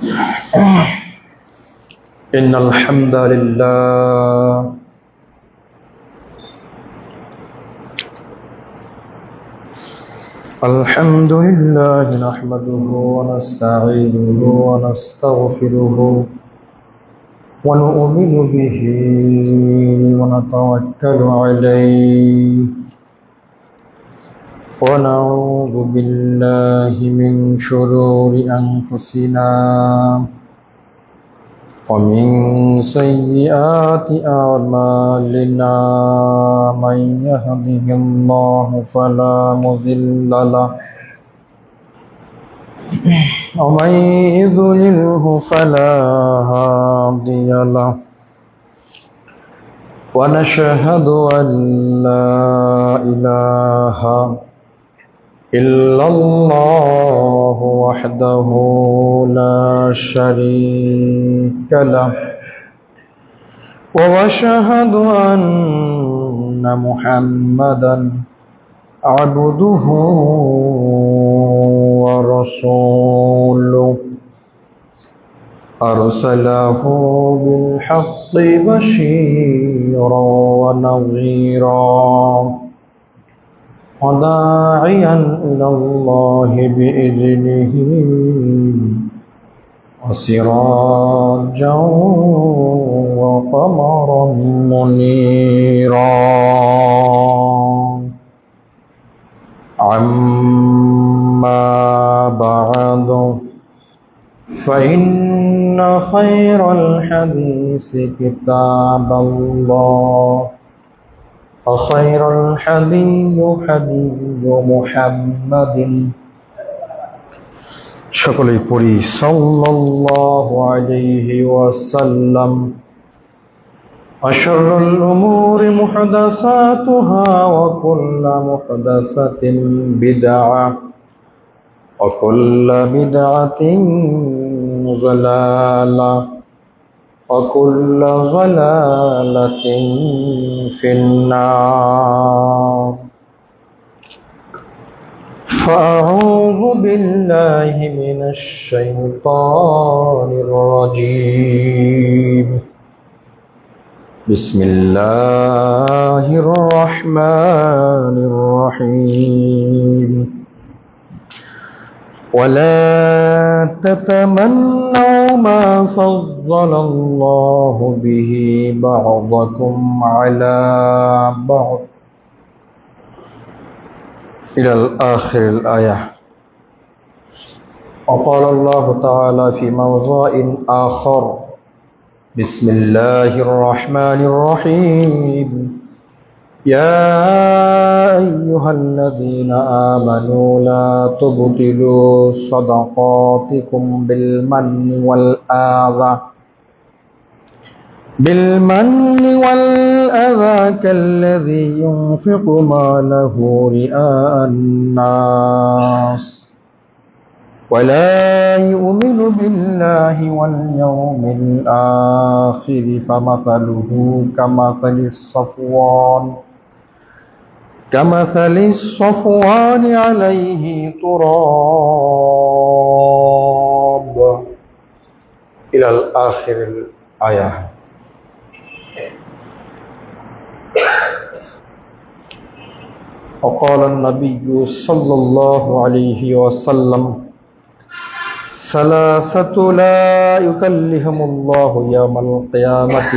إن الحمد لله نحمده ونستعينه ونستغفره ونؤمن به ونتوكل عليه ونعوذ بالله من شرور أنفسنا ومن سيئات أعمالنا من يهده الله فلا مضل له ومن يضلله فلا هادي له ونشهد أن لا إله إلا الله وحده لا شريك له وأشهد أن محمدا عبده ورسوله أرسله بالحق بشيرا ونذيرا وداعيا إلى الله بإذنه وسراجا وقمرا منيرا أما بعد فإن خير الحديث كتاب الله وخير الحدي محمد সকলেই পড়ি সাল্লাল্লাহু আলাইহি ওয়াসাল্লাম وشر الأمور محدثاتها وكل محدثة بدعة وكل بدعة ضلالة وكل ضلالة في النار فأعوذ بالله من الشيطان الرجيم بسم الله الرحمن الرحيم ولا تتمنوا ما فضل الله به بعضكم على بعض إلى آخر الآية. وقال الله تعالى في موضوع آخر بسم الله الرحمن الرحيم يا أيها الذين آمنوا لا تبطلوا صدقاتكم بالمن والأذى كالذي ينفق ماله رئاء الناس ولا يؤمن بالله واليوم الآخر فمثله كمثل الصفوان عليه تراب إلى الآخر الآية. وقال النبي صلى الله عليه وسلم ثلاثة لا يكلهم الله يوم القيامة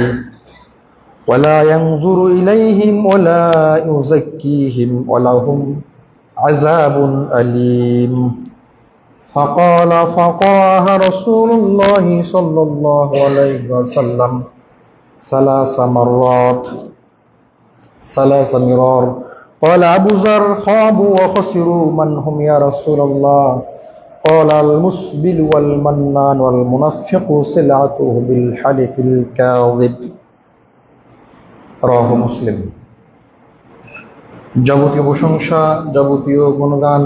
ولا ينظر إليهم ولا يزكيهم ولهم عذاب أليم. فقاها رسول الله صلى الله عليه وسلم ثلاث مرار. قال أبو ذر خابوا وخسروا من هم يا رسول الله؟ قال المسبل والمنان والمنفق سلعته بالحلف الكاذب. রাওয়াহু মুসলিম। যাবতীয় প্রশংসা, যাবতীয় গুণগান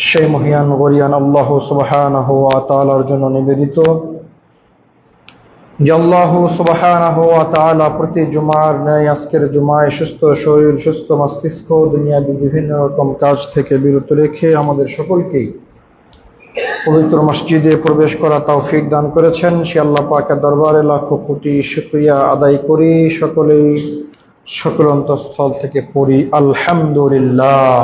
সেই মহিয়ান গরিয়ান আল্লাহ সুবহানাহু ওয়া তাআলার জন্য নিবেদিত, যে আল্লাহ সুবহানাহু ওয়া তাআলা প্রতি জুমার ন্যায় আজকের জুমায় সুস্থ শরীর, সুস্থ মস্তিষ্ক, দুনিয়ার বিভিন্ন রকম কাজ থেকে বিরত রেখে আমাদের সকলকেই পবিত্র মসজিদে প্রবেশ করা তৌফিক দান করেছেন, সে আল্লাহ পাকের দরবারে লাখো কোটি শুকরিয়া আদায় করি। সকলেই সকল অন্তঃস্থল থেকে পড়ি আলহামদুলিল্লাহ।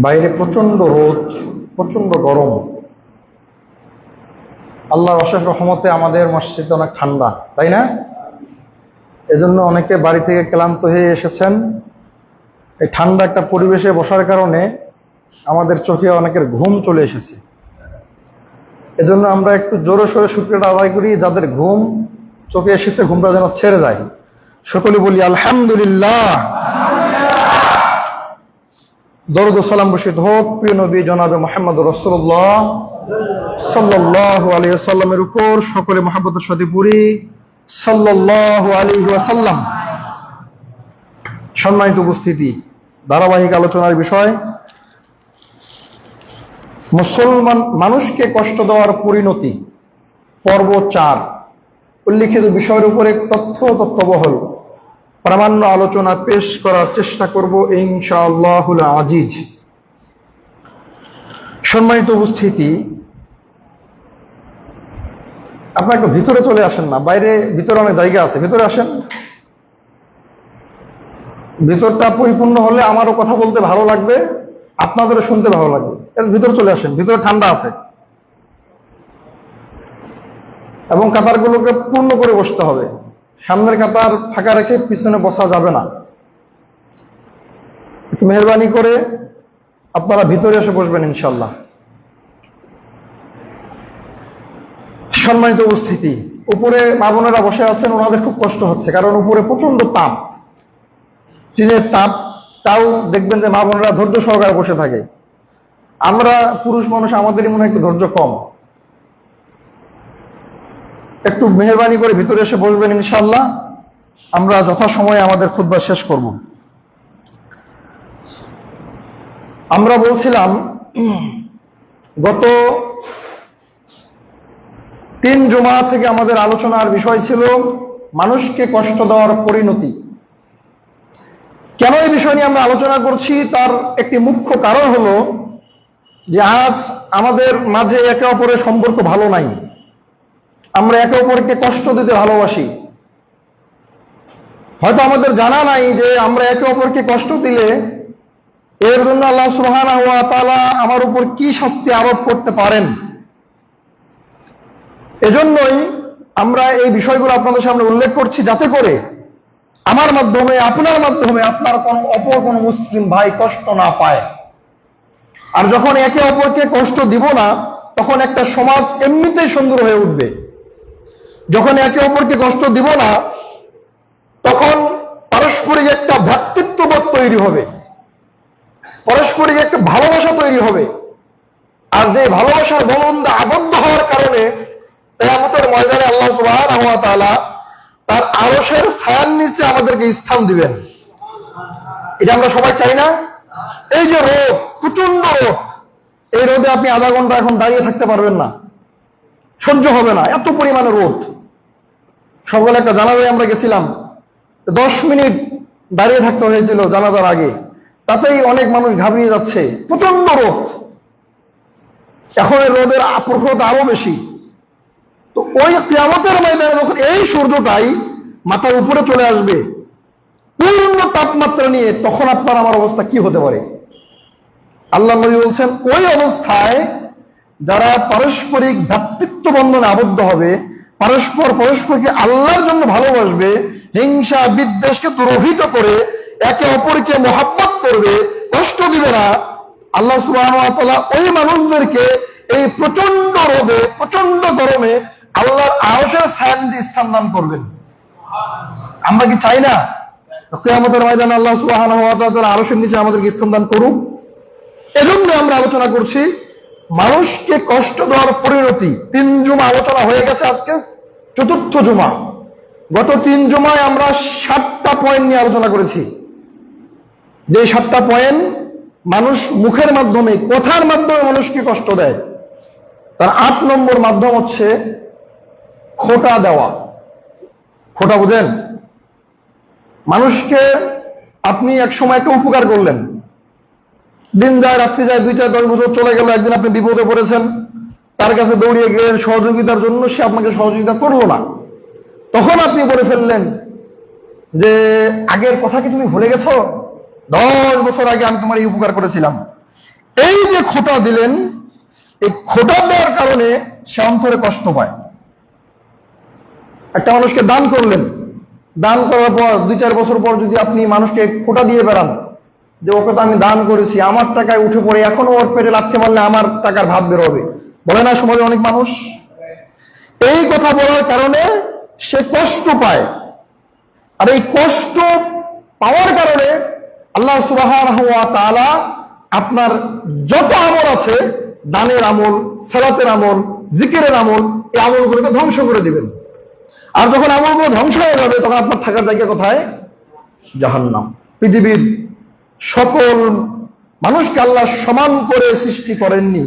বাইরে প্রচন্ড রোদ, প্রচন্ড গরম। আল্লাহর অশেষ রহমতে আমাদের মসজিদ অনেক ঠান্ডা, তাই না? এজন্য অনেকে বাড়ি থেকে ক্লান্ত হয়ে এসেছেন। এই ঠান্ডা একটা পরিবেশে বসার কারণে আমাদের চোখে অনেকের ঘুম চলে এসেছে। এজন্য আমরা একটু জোরে সোরে শুকরিয়া আদায় করি, যাদের ঘুম চোখে এসেছে ঘুমটা যেন ছেড়ে যায়। সকলে বলি আলহামদুলিল্লাহ। দরুদ ও সালাম বর্ষিত হোক প্রিয় নবী জনাবে মুহাম্মদ রাসূলুল্লাহ সাল্লাল্লাহু আলাইহি ওয়াসাল্লামের উপর। সকলে মুহাব্বতের সাথে পড়ি সাল্লাল্লাহু আলাইহি ওয়াসাল্লাম। সম্মানিত উপস্থিতি, ধারাবাহিক আলোচনার বিষয় মুসলমান মানুষকে কষ্ট দেওয়ার পরিণতি, পর্ব 4। উল্লিখিত বিষয়ের উপরে তথ্যবহল প্রামাণ্য আলোচনা পেশ করার চেষ্টা করব ইনশাআল্লাহুল আজিজ। সম্মানিত উপস্থিতি, আপনারা একটু ভিতরে চলে আসেন না, বাইরে ভিতরে অনেক জায়গা আছে, ভিতরে আসেন। ভিতরটা পরিপূর্ণ হলে আমারও কথা বলতে ভালো লাগবে, আপনাদেরও শুনতে ভালো লাগবে। ভিতরে চলে আসেন, ভিতরে ঠান্ডা আছে এবং কাতারগুলোকে পূর্ণ করে বসতে হবে। সামনের কাতার ফাঁকা রেখে পিছনে বসা যাবে না। একটু মেহরবানি করে আপনারা ভিতরে এসে বসবেন ইনশাল্লাহ। সম্মানিত উপস্থিতি, উপরে মা বোনেরা বসে আছেন, ওনাদের খুব কষ্ট হচ্ছে, কারণ উপরে প্রচন্ড তাপ, টিনের তাপ। তাও দেখবেন যে মা বোনেরা ধৈর্য সহকারে বসে থাকে। আমরা পুরুষ মানুষ, আমাদেরই মনে হয় একটু ধৈর্য কম। একটু মেহরবানি করে ভিতরে এসে বসবেন ইনশাআল্লাহ। আমরা যথাসময়ে আমাদের খুতবা শেষ করব। আমরা বলছিলাম গত 3 জুমা থেকে আমাদের আলোচনার বিষয় ছিল মানুষকে কষ্ট দেওয়ার পরিণতি। কেন এই বিষয় নিয়ে আমরা আলোচনা করছি তার একটি মুখ্য কারণ হলো যে আজ আমাদের মাঝে একে অপরের সম্পর্ক ভালো নাই। আমরা একে অপরকে কষ্ট দিতে ভালোবাসি। হয়তো আমাদের জানা নাই যে আমরা একে অপরকে কষ্ট দিলে এর জন্য আল্লাহ সুবহানাহু ওয়া তাআলা আমার উপর কি শাস্তি আরোপ করতে পারেন। এজন্যই আমরা এই বিষয়গুলো আপনাদের সামনে উল্লেখ করছি, যাতে করে আমার মাধ্যমে, আপনার মাধ্যমে আপনার অপর কোন মুসলিম ভাই কষ্ট না পায়। আর যখন একে অপরকে কষ্ট দিব না, তখন একটা সমাজ এমনিতেই সুন্দর হয়ে উঠবে। যখন একে অপরকে কষ্ট দিব না, তখন পারস্পরিক একটা ভ্রাতৃত্ববোধ তৈরি হবে, পারস্পরিক একটা ভালোবাসা তৈরি হবে। আর যে ভালোবাসার বন্ধনে আবদ্ধ হওয়ার কারণে কিয়ামতের ময়দানে আল্লাহ সুবহানাহু ওয়া তাআলা তার আরশের ছায়ার নিচে আমাদেরকে স্থান দিবেন। এটা আমরা সবাই চাই না? এই যে রোদ, প্রচন্ড রোদ, এই রোদে আপনি আধা ঘন্টা এখন দাঁড়িয়ে থাকতে পারবেন না, সহ্য হবে না, এত পরিমাণে রোদ। সকালে একটা জানাজায় আমরা গেছিলাম, 10 মিনিট দাঁড়িয়ে থাকতে হয়েছিল জানাজার আগে, তাতেই অনেক মানুষ ঘাবড়িয়ে যাচ্ছে, প্রচন্ড রোদ। এখন এই রোদের প্রখরতা আরো বেশি। তো ওই কিয়ামতের ময়দানে যখন এই সূর্যটাই মাথার উপরে চলে আসবে পূর্ণ তাপমাত্রা নিয়ে, তখন আপনার আমার অবস্থা কি হতে পারে? আল্লাহ নবী বলছেন, ওই অবস্থায় যারা পারস্পরিক ভ্রাতৃত্ব বন্ধনে আবদ্ধ হবে, পরস্পরকে আল্লাহর জন্য ভালোবাসবে, হিংসা বিদ্বেষকে দুরহিত করে একে অপরকে মহাব্বত করবে, কষ্ট দিবে না, আল্লাহ সুবহানাহু ওয়া তাআলা ওই মানুষদেরকে এই প্রচন্ড রোদে, প্রচন্ড গরমে আল্লাহর আরশের ছায়ার নিচে স্থান দান করবেন। আমরা কি চাই না কিয়ামতের ময়দানে আল্লাহ সুবহানাহু ওয়া তাআলা আরশের নিচে আমাদেরকে স্থান দান করুন? এজন্য আমরা আলোচনা করছি মানুষকে কষ্ট দেওয়ার পরিণতি। 3 জুমা আলোচনা হয়ে গেছে, আজকে 4র্থ জুমা। গত 3 জুমায় আমরা 7টা পয়েন্ট নিয়ে আলোচনা করেছি। যে 7টা পয়েন্ট মানুষ মুখের মাধ্যমে, কথার মাধ্যমে মানুষকে কষ্ট দেয়। তার 8 নম্বর মাধ্যম হচ্ছে খোঁটা দেওয়া। খোঁটা বুঝেন? মানুষকে আপনি এক সময় একটা উপকার করলেন, দিন যায় রাত্রি যায়, 2-10 বছর চলে গেল, একদিন আপনি বিপদে পড়েছেন, তার কাছে দৌড়িয়ে গেলেন সহযোগিতার জন্য, সে আপনাকে সহযোগিতা করলো না। তখন আপনি বলে ফেললেন যে আগের কথা কি তুমি ভুলে গেছো? 10 বছর আগে আমি তোমার এই উপকার করেছিলাম। এই যে খোঁটা দিলেন, এই খোঁটা দেওয়ার কারণে সে অন্তরে কষ্ট পায়। একটা মানুষকে দান করলেন, দান করার পর 2-4 বছর পর যদি আপনি মানুষকে খোঁটা দিয়ে বেড়ান যে ওকে তো আমি দান করেছি, আমার টাকায় উঠে পড়ে এখনো ওর পেটে লাথি মারলে আমার টাকার ভাত বের হবে, বলে না সমাজে অনেক মানুষ? এই কথা বলার কারণে সে কষ্ট পায়। আর এই কষ্ট পাওয়ার কারণে আল্লাহ সুবহানাহু ওয়া তাআলা আপনার যত আমল আছে, দানের আমল, সালাতের আমল, জিকিরের আমল, এই আমলগুলোকে ধ্বংস করে দিবেন। আর যখন আমলগুলো ধ্বংস হয়ে যাবে তখন আপনার থাকার জায়গা কোথায়? জাহান্নাম। পৃথিবীর সকল মানুষকে আল্লাহ সমান করে সৃষ্টি করেননি,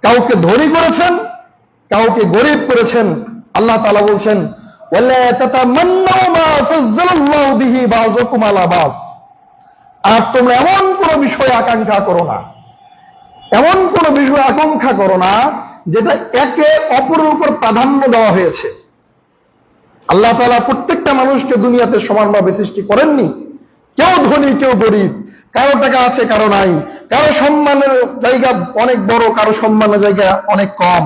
কাউকে ধনী করেছেন, কাউকে গরিব করেছেন। আল্লাহ তাআলা বলছেন ওয়ালা তাতামান্নাউ মা ফাজ্জালাল্লাহু বিহি বাযুকুম আলা বায। আর তোমরা এমন কোন বিষয় আকাঙ্ক্ষা করো না, এমন কোন বিষয় আকাঙ্ক্ষা করো না যেটা একে অপরের উপর প্রাধান্য দেওয়া হয়েছে। আল্লাহ তাআলা প্রত্যেকটা মানুষকে দুনিয়াতে সমানভাবে সৃষ্টি করেননি। কেউ ধনী, কেউ গরিব, কারো টাকা আছে, কারো নাই, কারো সম্মানের জায়গা অনেক বড়, কারো সম্মানের জায়গা অনেক কম।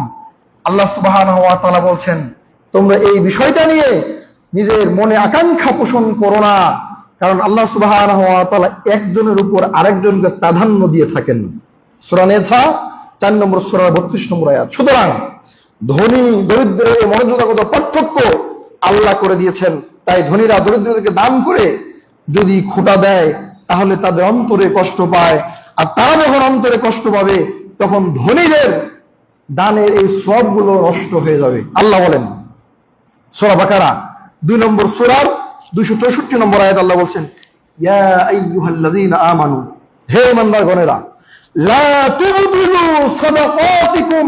আল্লাহ সুবহানাহু ওয়া তাআলা বলছেন তোমরা এই বিষয়টা নিয়ে নিজের মনে আকাঙ্ক্ষা পোষণ করো না, কারণ আল্লাহ সুবহানাহু ওয়া তাআলা একজনের উপর আরেকজনকে প্রাধান্য দিয়ে থাকেন। সূরা নিসা 4 নম্বর সূরার 32 নম্বর আয়াত। সুতরাং ধনী দরিদ্রের এই মর্যাদাগত পার্থক্য আল্লাহ করে দিয়েছেন। তাই ধনীরা দরিদ্রদেরকে দান করে যদি খোঁটা দেয় তাহলে তাদের অন্তরে কষ্ট পায়, আর তারা যখন অন্তরে কষ্ট পাবে তখন ধনীদের দানের এই সবগুলো নষ্ট হয়ে যাবে। আল্লাহ বলেন সূরা বাকারা 2 নম্বর সূরার 264 নম্বর আয়াত, আল্লাহ বলছেন ইয়া আইয়ুহাল্লাযীনা আমানু, হে ঈমানদারগণেরা, লা তুবদিলু সাদাকাতিকুম,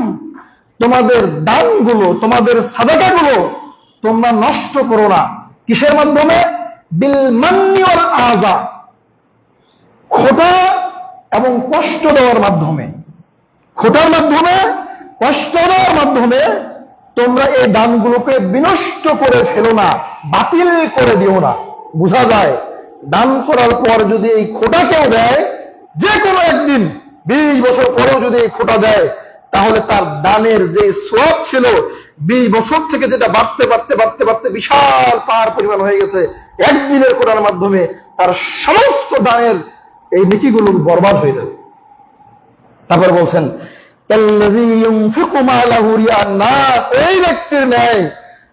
তোমাদের দানগুলো, তোমাদের সাদাকাগুলো তোমরা নষ্ট করো না। কিসের মাধ্যমে? বিল মান্নি ওয়াল আযা, খোঁটা এবং কষ্ট দেওয়ার মাধ্যমে। খোঁটার মাধ্যমে, কষ্ট দেওয়ার মাধ্যমে তোমরা এই দানগুলোকে বিনষ্ট করে ফেলো না, বাতিল করে দিও না। বোঝা যায় দান করার পর যদি এই খোঁটা কেউ দেয়, যে কোনো একদিন 20 বছর পরেও যদি এই খোঁটা দেয়, তাহলে তার দানের যে সওয়াব ছিল 20 বছর থেকে যেটা বাড়তে বাড়তে বাড়তে বাড়তে বিশাল পাহাড় পরিমাণ হয়ে গেছে, একদিনের খোঁটার মাধ্যমে তার সমস্ত দানের এই নেকিগুলো বরবাদ হয়ে যাবে। তারপর বলছেন এই ব্যক্তির ন্যায়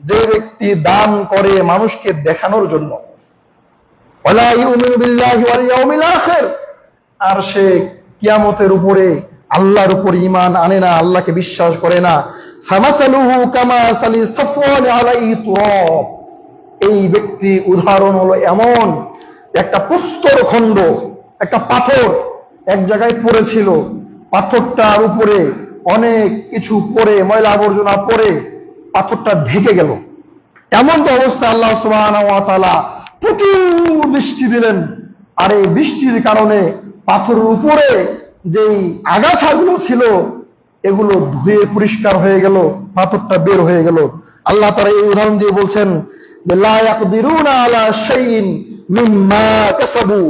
যে ব্যক্তি দান করে মানুষকে দেখানোর জন্য, আর সে কিয়ামতের উপরে আল্লাহর উপর ঈমান আনে না, আল্লাহকে বিশ্বাস করে না। এই ব্যক্তি উদাহরণ হলো এমন একটা প্রস্তর খণ্ড, একটা পাথর এক জায়গায় পড়েছিল, পাথরটার উপরে অনেক কিছু পড়ে, ময়লা আবর্জনা পড়ে পাথরটা ঢেকে গেল। এমন তো অবস্থা আল্লাহ সুবহানাহু ওয়া তাআলা প্রচুর বৃষ্টি দিলেন, আর এই বৃষ্টির কারণে পাথরের উপরে যেই আগাছাগুলো ছিল এগুলো ধুয়ে পরিষ্কার হয়ে গেল, পাথরটা বের হয়ে গেল। আল্লাহ তাআলা এই উদাহরণ দিয়ে বলছেন যে লা ইয়াকদিরুনা আলা শাইইন মিম্মা কাসাবু,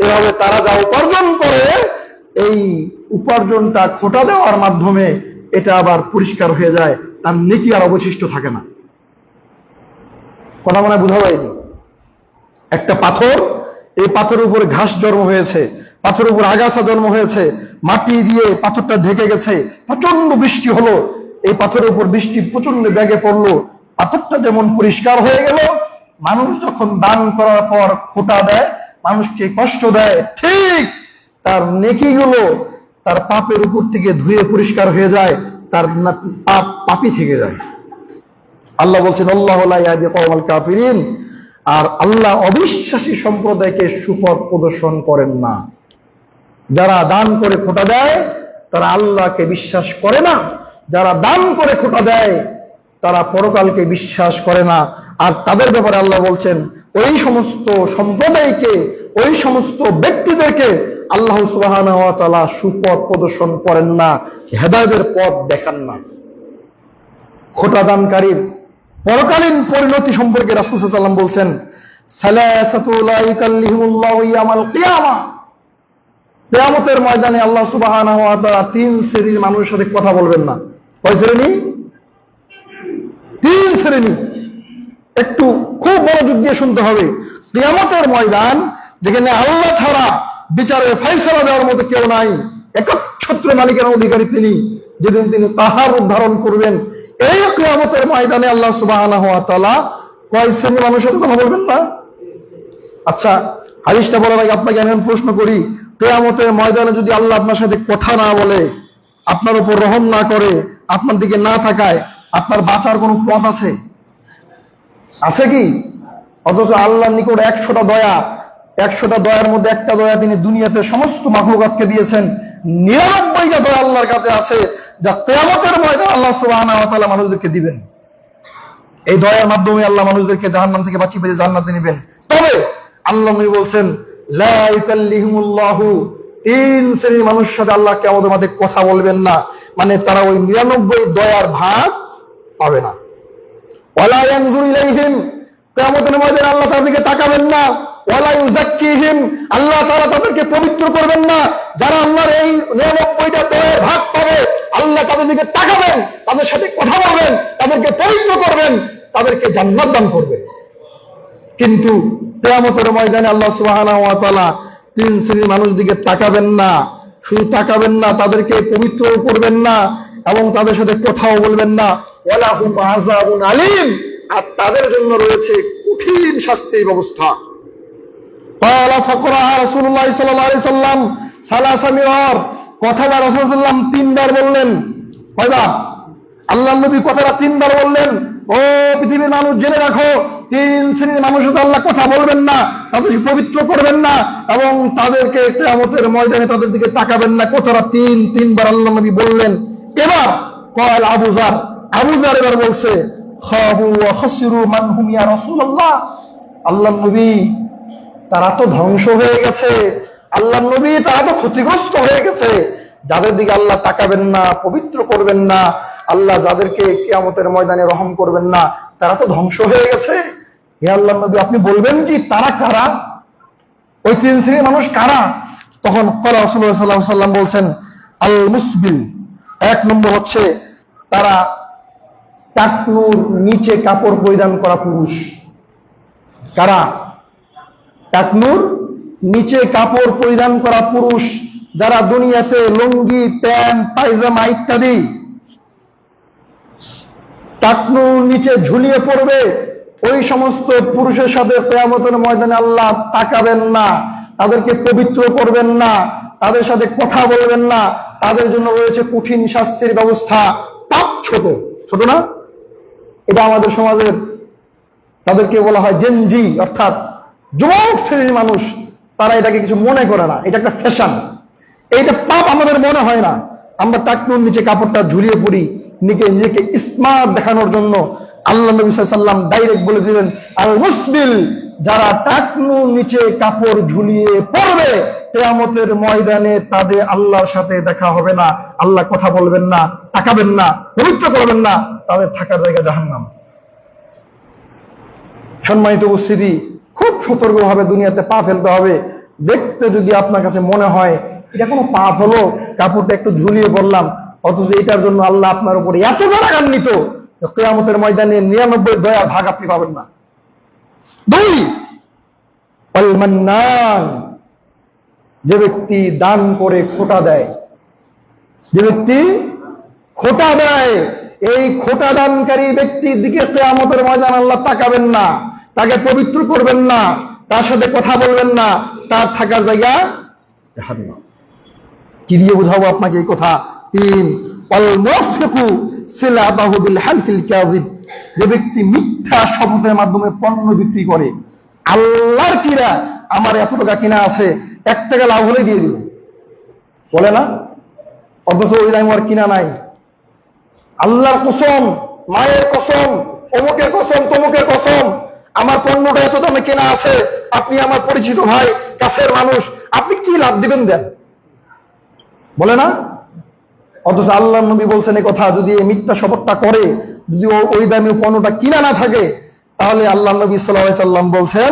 এভাবে তারা যা উপার্জন করে এই উপার্জনটা খোঁটা দেওয়ার মাধ্যমে এটা আবার পরিষ্কার হয়ে যায়, তার নেকি আর অবশিষ্ট থাকে না। কথা মনে বোঝা যায়নি? একটা পাথর, এই পাথরের উপরে ঘাস জন্ম হয়েছে, পাথরের উপর আগাছা জন্ম হয়েছে, মাটি দিয়ে পাথরটা ঢেকে গেছে, প্রচন্ড বৃষ্টি হলো, এই পাথরের উপর বৃষ্টি প্রচন্ড বেগে পড়লো, পাথরটা যেমন পরিষ্কার হয়ে গেল, মানুষ যখন দান করার পর খোঁটা দেয়, মানুষকে কষ্ট দেয়, ঠিক তার নেকিগুলো তার পাপের উপর থেকে ধুয়ে পরিষ্কার হয়ে যায়, তার পাপ পাপই থেকে যায়। আল্লাহ বলছেন আল্লাহু লা ইয়াহদি কওমাল কাফিরিন, আর আল্লাহ অবিশ্বাসী সম্প্রদায়কে সুপথ প্রদর্শন করেন না। যারা দান করে খোঁটা দেয় তারা আল্লাহকে বিশ্বাস করে না, যারা দান করে খোঁটা দেয় তারা পরকালকে বিশ্বাস করে না। আর তাদের ব্যাপারে আল্লাহ বলছেন ওই সমস্ত সম্প্রদায়কে, ওই সমস্ত ব্যক্তিদেরকে আল্লাহ সুবহানাহু ওয়া তাআলা সুপথ প্রদর্শন করেন না, হেদায়েতের পথ দেখান না। খোটা দানকারীর পরকালীন পরিণতি সম্পর্কে রাসূল সাল্লাল্লাহু আলাইহি ওয়াসাল্লাম বলছেন, সালাসাতু লা ইউকাল্লিহুমুল্লাহু ইয়াওমাল কিয়ামা, কিয়ামতের ময়দানে আল্লাহ সুবহানাহু ওয়া তাআলা তিন শ্রেণীর মানুষের সাথে কথা বলবেন না। কয় শ্রেণী? তিন শ্রেণী। একটু খুব মনোযোগ দিয়ে শুনতে হবে। কিয়ামতের ময়দান, যেখানে আল্লাহ ছাড়া বিচারের ফয়সালা দেওয়ার মতো কেউ নাই, একচ্ছত্র মালিকের অধিকারী তিনি, যেদিন তিনি তাহার উদ্ধারণ করবেন, এই কিয়ামতের ময়দানে আল্লাহ সুবহানাহু ওয়া তাআলা কয় শ্রেণীর মানুষের সাথে কথা বলবেন না? আচ্ছা, হাদিসটা বলার আগে আপনাকে আমি প্রশ্ন করি, কিয়ামতের ময়দানে যদি আল্লাহ আপনার সাথে কথা না বলে, আপনার উপর রহম না করে, আপনার দিকে না তাকায়, আপনার বাঁচার কোনো পথ আছে? আছে কি? অথচ আল্লাহর নিকট 100টা দয়া, 100টা দয়ার মধ্যে একটা দয়া তিনি দুনিয়াতে সমস্ত মাখলুকাতকে দিয়েছেন, 99টা দয়া আল্লাহর কাছে আছে, যা কিয়ামতের ময়দানে আল্লাহ সুবহানাহু ওয়া তাআলা মানুষদেরকে দিবেন। এই দয়ার মাধ্যমে আল্লাহ মানুষদেরকে জাহান্নাম থেকে বাঁচিয়ে বেঁচে জান্নাতে নেবেন। তবে আল্লাহ নবী বলছেন, লা ইউকাল্লিহুমুল্লাহু, তিন শ্রেণীর মানুষের সাথে আল্লাহ কিয়ামতের মাঠে কথা বলবেন না, মানে তারা ওই 99 দয়ার ভাগ পাবে না। ওয়ালা ইয়ানজুরু ইলাইহিম, কিয়ামতের ময়দানে আল্লাহ তাদের দিকে তাকাবেন না। ওয়ালা ইউযাক্কিহিম, আল্লাহ তাআলা তাদেরকে পবিত্র করবেন না। যারা আল্লাহর এই 99টা দয়ার ভাগ পাবে, আল্লাহ তাদের দিকে তাকাবেন, তাদের সাথে কথা বলবেন, তাদেরকে পবিত্র করবেন, তাদেরকে জান্নাত দান করবেন। কিন্তু কিয়ামতের ময়দানে আল্লাহ সুবহানাহু ওয়া তাআলা তিন শ্রেণীর মানুষ দিকে তাকাবেন না। শুধু তাকাবেন না, তাদেরকে পবিত্র করবেন না এবং তাদের সাথে কথাও বলবেন না। ওয়ালাহুম আযাবুন আলীম, আর তাদের জন্য রয়েছে কঠিন শাস্তির ব্যবস্থা। ক্বালা ফাকরা রাসূলুল্লাহ সাল্লাল্লাহু আলাইহি সাল্লাম সালাসা মিরার, কথাটা রাসূল সাল্লাল্লাহু আলাইহি সাল্লাম তিনবার বললেন। কয়বার? আল্লাহর নবী কথাটা তিনবার বললেন। ও পৃথিবীর মানুষ, জেনে রাখো, তিন শ্রেণীর মানুষের সাথে আল্লাহ কথা বলবেন না, তাদেরকে পবিত্র করবেন না এবং তাদেরকে কিয়ামতের ময়দানে তাদের দিকে তাকাবেন না। কথাটা তিনবার আল্লাহ নবী বললেন। এবার কয় আবু যার, আবু যার এবার বলছে, খাবু ওয়া খাসিরু মান হুম ইয়া রাসূলুল্লাহ, আল্লাহর নবী তারা তো ধ্বংস হয়ে গেছে, আল্লাহর নবী তারা তো ক্ষতিগ্রস্ত হয়ে গেছে, যাদের দিকে আল্লাহ তাকাবেন না, পবিত্র করবেন না, আল্লাহ যাদেরকে কিয়ামতের ময়দানে রহম করবেন না, তারা তো ধ্বংস হয়ে গেছে। হে আল্লাহর নবী, আপনি বলবেন কি তারা কারা? ওই তিন শ্রেণীর মানুষ কারা? তখন ক্বালা রাসূলুল্লাহ সাল্লাল্লাহু আলাইহি ওয়াসাল্লাম বলছেন, আল মুসবিল, এক নম্বর হচ্ছে তারা টাকনুর নিচে কাপড় পরিধান করা পুরুষ। কারা? টাকনুর নিচে কাপড় পরিধান করা পুরুষ, যারা দুনিয়াতে লুঙ্গি, প্যান্ট, পায়জামা ইত্যাদি টাকনুর নিচে ঝুলিয়ে পড়বে, ওই সমস্ত পুরুষের সাথে কিয়ামতের ময়দানে আল্লাহ তাকাবেন না, তাদেরকে পবিত্র করবেন না, তাদের সাথে কথা বলবেন না, তাদের জন্য রয়েছে কঠিন শাস্তির ব্যবস্থা। পাপ ছোট, ছোট না? এটা আমাদের সমাজের, তাদেরকে বলা হয় জেনজি, অর্থাৎ যুবক শ্রেণীর মানুষ, তারা এটাকে কিছু মনে করে না, এটা একটা ফ্যাশন। এইটা পাপ আমাদের মনে হয় না। আমরা টাকনুর নিচে কাপড়টা ঝুলিয়ে পড়ি নিজেকে স্মার্ট দেখানোর জন্য। আল্লাহ নবী সাল্লাল্লাহু আলাইহি ওয়াসাল্লাম ডাইরেক্ট বলে দিলেন, আল মুসবিল, যারা টাকনুর নিচে কাপড় ঝুলিয়ে পড়বে, কিয়ামতের ময়দানে তাদের আল্লাহর সাথে দেখা হবে না, আল্লাহ কথা বলবেন না, তাকাবেন না, পবিত্র করবেন না, তাদের থাকার জায়গা জাহান্নাম। সম্মানিত উপস্থিতি, খুব সতর্কভাবে দুনিয়াতে পা ফেলতে হবে। দেখতে যদি আপনার কাছে মনে হয় এটা কোনো পাপ হলো, কাপড়টা একটু ঝুলিয়ে পড়লাম, অথচ এটার জন্য আল্লাহ আপনার উপরে এতটা রাগান্বিত, কিয়ামতের ময়দানে 99 দয়ার ভাগ আপনি পাবেন না। দুই, আল মান্নান, যে ব্যক্তি দান করে খোটা দেয়, যে ব্যক্তি খোটা দেয়, এই খোটা দানকারী ব্যক্তির দিকে কিয়ামতের ময়দানে আল্লাহ তাকাবেন না, তাকে পবিত্র করবেন না, তার সাথে কথা বলবেন না, তার থাকার জায়গা জাহান্নাম। কি দিয়ে বুঝাবো আপনাকে এই কথা? তিন, আল মুফিকু সিলাতাহু বিল হালফিল কাযিব, যে ব্যক্তি মিথ্যা শপথের মাধ্যমে পণ্য বিক্রি করে। আল্লাহর কিরা, আমার এত টাকা কিনা আছে, 1 টাকা লাভ হলে দিয়ে দিব, বলে না? অথচ ওই দাম আর কিনা নাই। আল্লাহর কসম, মায়ের কসম, অমুকের কসম তমুকের কসম, আমার পণ্যটা এত দামে কেনা আছে, আপনি আমার পরিচিত ভাই, কাছের মানুষ, আপনি কি লাভ দিবেন দেন, বলে না? অথচ আল্লাহ নবী বলছেন এই কথা, যদি এই মিথ্যা শপথটা করে, যদি ওই দামে পণ্যটা কিনা না থাকে, তাহলে আল্লাহ নবী সাল্লাল্লাহু আলাইহি সাল্লাম বলছেন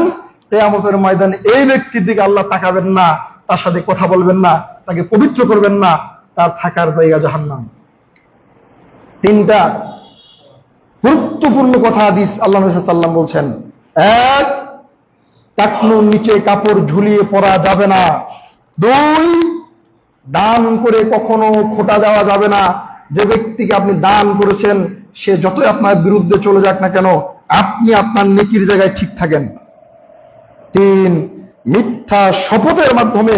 কিয়ামতের ময়দানে এই ব্যক্তির দিকে আল্লাহ তাকাবেন না, তার সাথে কথা বলবেন না, তাকে পবিত্র করবেন না, তার থাকার জায়গা জাহান্নাম। তিনটা গুরুত্বপূর্ণ কথা হাদিস আল্লাহ নবী সাল্লাল্লাহু আলাইহি সাল্লাম বলছেন। এক, টাকনুর নিচে কাপড় ঝুলিয়ে পরা যাবে না। দুই, দান করে কখনো খোটা দেওয়া যাবে না। যে ব্যক্তিকে আপনি দান করেছেন সে যতই আপনার বিরুদ্ধে চলে যাক না কেন, আপনি আপনার নেকির জায়গায় ঠিক থাকেন। তিন, মিথ্যা শপথের মাধ্যমে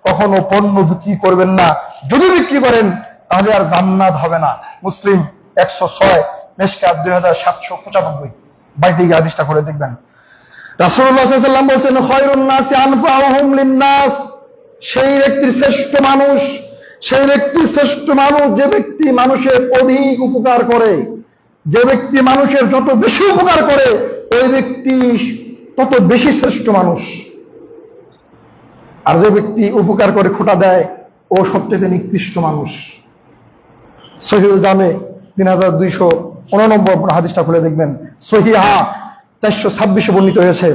কখনো পণ্য বিক্রি করবেন না। যদি বিক্রি করেন তাহলে আর জান্নাত হবে না। মুসলিম 106, মেশকাত 2795, বাইতে গিয়ে হাদিসটা করে দেখবেন। রাসূলুল্লাহ সাল্লাল্লাহু আলাইহি ওয়াসাল্লাম বলছেন, খায়রুন নাসি আনফাউহুম লিন-নাস, সেই ব্যক্তির শ্রেষ্ঠ মানুষ, সেই ব্যক্তি শ্রেষ্ঠ মানুষ যে ব্যক্তি মানুষের অধিক উপকার করে। যে ব্যক্তি মানুষের যত বেশি উপকার করে ওই ব্যক্তি তত বেশি শ্রেষ্ঠ মানুষ। আর যে ব্যক্তি উপকার করে খোটা দেয় ও সবচেয়ে নিকৃষ্ট মানুষ। সহিহুল জামে 3289 হাদিসটা খুলে দেখবেন। সহিহা 426 বর্ণিত হয়েছে।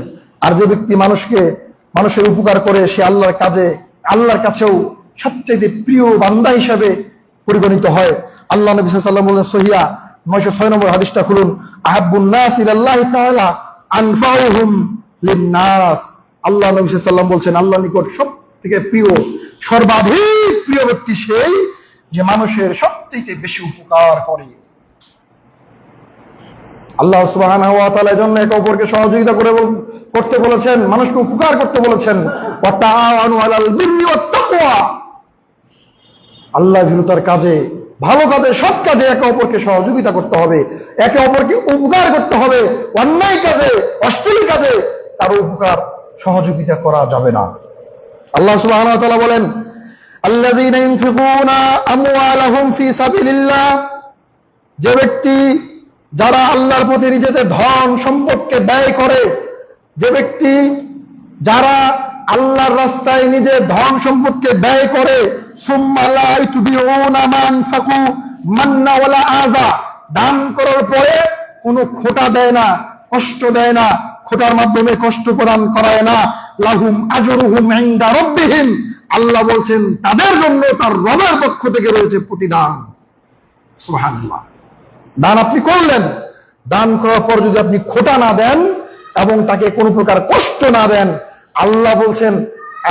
আর যে ব্যক্তি মানুষের উপকার করে সে আল্লাহর কাছেও সবচেয়ে প্রিয় বান্দা হিসাবে পরিগণিত হয়। আল্লাহ নবী সাল্লাল্লাহু আলাইহি ওয়াসাল্লাম বলেন, সহিহা 906 হাদিসটা খুলুন, আহাব্বুন নাস ইলাল্লাহি তাআলা আনফাউহুম লিন-নাস। আল্লাহ নবী সাল্লাল্লাহু আলাইহি ওয়াসাল্লাম বলছেন, আল্লাহর নিকট সবথেকে প্রিয়, সর্বাধিক প্রিয় ব্যক্তি সেই যে মানুষের সবথেকে বেশি উপকার করে। আল্লাহ সুবহানাহু ওয়া তাআলা এজন্য একে অপরকে সহযোগিতা করতে বলেছেন, মানুষকে উপকার করতে বলেছেন। ওয়া তাআওয়ানু আলাল বিররি ওয়াত তাকওয়া, আল্লাহ ভীরুতার কাজে, ভালো কাজে, সৎ কাজে একে অপরকে সহযোগিতা করতে হবে, একে অপরকে উপকার করতে হবে। অন্যায় কাজে, অশ্লীল কাজে কারো উপকার সহযোগিতা করা যাবে না। আল্লাহ সুবহানাহু ওয়া তাআলা বলেন, আল্লাযীনা ইউনফিকুনা আমওয়ালাহুম ফি সাবিলিল্লাহ, যে ব্যক্তি যারা আল্লাহর প্রতি নিজেদের ধন সম্পদকে ব্যয় করে, যে ব্যক্তি যারা আল্লাহর রাস্তায় নিজের ধন সম্পদকে ব্যয় করে, সুম্মা লা ইউতবিউনা মা আনফাকু মান্না ওয়ালা আযা, দান করার পরে কোনো খোটা দেয় না, কষ্ট দেয় না, খোটার মাধ্যমে কষ্ট প্রদান করায় না, লাহুম আজরুহুম ইনদা রাব্বিহিম, আল্লাহ বলছেন তাদের জন্য তার রবের পক্ষ থেকে রয়েছে প্রতিদান। সুবহানাল্লাহ। দান আপনি করলেন, দান করার পর যদি আপনি খোটা না দেন এবং তাকে কোনো প্রকার কষ্ট না দেন, আল্লাহ বলছেন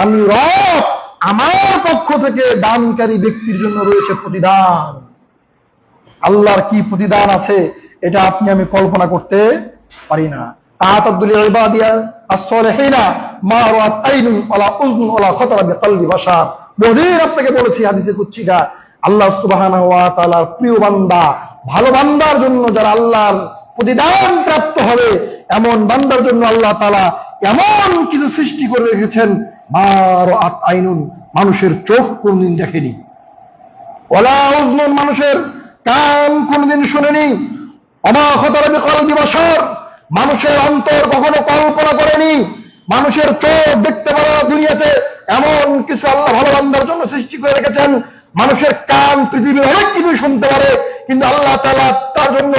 আমি রব, আমার পক্ষ থেকে দানকারী ব্যক্তির জন্য রয়েছে প্রতিদান। আল্লাহর কি প্রতিদান আছে এটা আপনি আমি কল্পনা করতে পারি না। আতাদুল ইবাদিয়া as-সালিহিনা মা রাআত আইনুন ওয়ালা উযনুন ওয়ালা খাতারা বিকলবি বাশার। বহুদিন আপনাকে বলেছি হাদিসে কুদসিটা, আল্লাহ সুবহানাহু ওয়া তাআলার প্রিয় বান্দা, ভালো বান্দার জন্য যারা আল্লাহর প্রতিদান প্রাপ্ত হবে এমন বান্দার জন্য আল্লাহ তাআলা এমন কিছু সৃষ্টি করে রেখেছেন, মা রাআত আইনুন, মানুষের চোখ কোনদিন দেখেনি, ওয়ালা উযনুন, মানুষের কান কোনদিন শুনেনি, ওমা খাতারা বিকলবি বাশার, মানুষের অন্তর কখনো কল্পনা করেনি। মানুষের চোখ দেখতে পারে না দুনিয়াতে, এমন কিছু আল্লাহ ভালো বান্দার জন্য সৃষ্টি করে রেখেছেন। মানুষের কান পৃথিবীর অনেক কিছু শুনতে পারে, কিন্তু আল্লাহ তাআলা তার জন্য